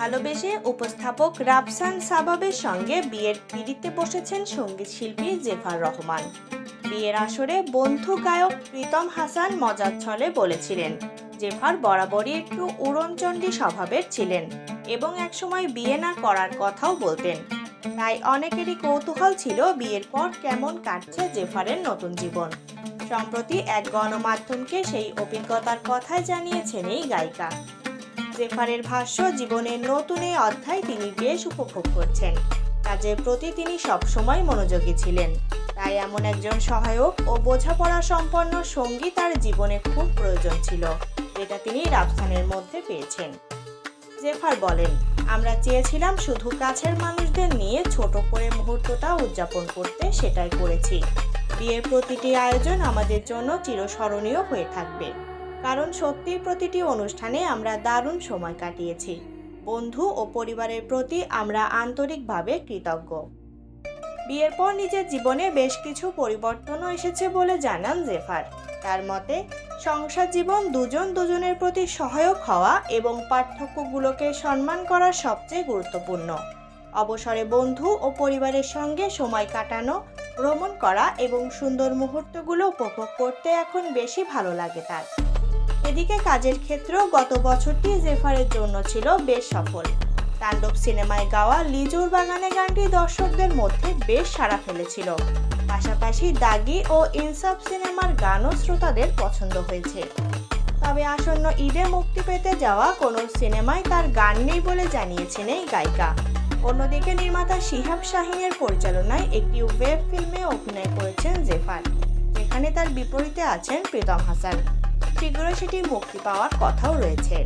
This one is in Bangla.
ভালোবেসে উপস্থাপক রাফসান সাবাবের সঙ্গে বিয়ের পিঁড়িতে বসেছেন সঙ্গীত শিল্পী জেফার রহমান। বিয়ের আসরে বন্ধু গায়ক প্রীতম হাসান মজার ছলে বলেছিলেন, জেফার বরাবরই একটু উড়নচণ্ডী স্বভাবের ছিলেন এবং একসময় বিয়ে না করার কথাও বলতেন। তাই অনেকেরই কৌতূহল ছিল বিয়ের পর কেমন কাটছে জেফারের নতুন জীবন। সম্প্রতি এক গণমাধ্যমকে সেই অভিজ্ঞতার কথাই জানিয়েছেন এই গায়িকা। জেফারের ভাষ্য, জীবনের নতুন এই অধ্যায় তিনি বেশ উপভোগ করছেন। কাজের প্রতি তিনি সবসময় মনোযোগী ছিলেন, তাই এমন একজন সহায়ক ও বোঝাপড়া সম্পন্ন সঙ্গী তার জীবনে খুব প্রয়োজন ছিল, যেটা তিনি রাফসানের মধ্যে পেয়েছেন। জেফার বলেন, আমরা চেয়েছিলাম শুধু কাছের মানুষদের নিয়ে ছোট করে মুহূর্তটা উদযাপন করতে, সেটাই করেছি। বিয়ের প্রতিটি আয়োজন আমাদের জন্য চিরস্মরণীয় হয়ে থাকবে, কারণ সত্যিই প্রতিটি অনুষ্ঠানে আমরা দারুণ সময় কাটিয়েছি। বন্ধু ও পরিবারের প্রতি আমরা আন্তরিকভাবে কৃতজ্ঞ। বিয়ের পর নিজের জীবনে বেশ কিছু পরিবর্তনও এসেছে বলে জানান জেফার। তার মতে, সংসার জীবন দুজনের প্রতি সহায়ক হওয়া এবং পার্থক্যগুলোকে সম্মান করা সবচেয়ে গুরুত্বপূর্ণ। অবসরে বন্ধু ও পরিবারের সঙ্গে সময় কাটানো, ভ্রমণ করা এবং সুন্দর মুহূর্তগুলো উপভোগ করতে এখন বেশি ভালো লাগে তার। এদিকে কাজের ক্ষেত্রেও গত বছরটি জেফারের জন্য ছিল বেশ সফল। তাণ্ডব সিনেমায় গাওয়া লিজুর বাগানে গানটি দর্শকদের মধ্যে বেশ সাড়া ফেলেছিল। পাশাপাশি দাগি ও ইনসাফ সিনেমার গানও শ্রোতাদের পছন্দ হয়েছে। তবে আসন্ন ঈদে মুক্তি পেতে যাওয়া কোনো সিনেমায় তার গান নেই বলে জানিয়েছেন এই গায়িকা। অন্যদিকে নির্মাতা শিহাব শাহীনের পরিচালনায় একটি ওয়েব ফিল্মে অভিনয় করেছেন জেফার, যেখানে তার বিপরীতে আছেন প্রীতম হাসান। শীঘ্রই সেটি মুক্তি পাওয়ার কথাও রয়েছে।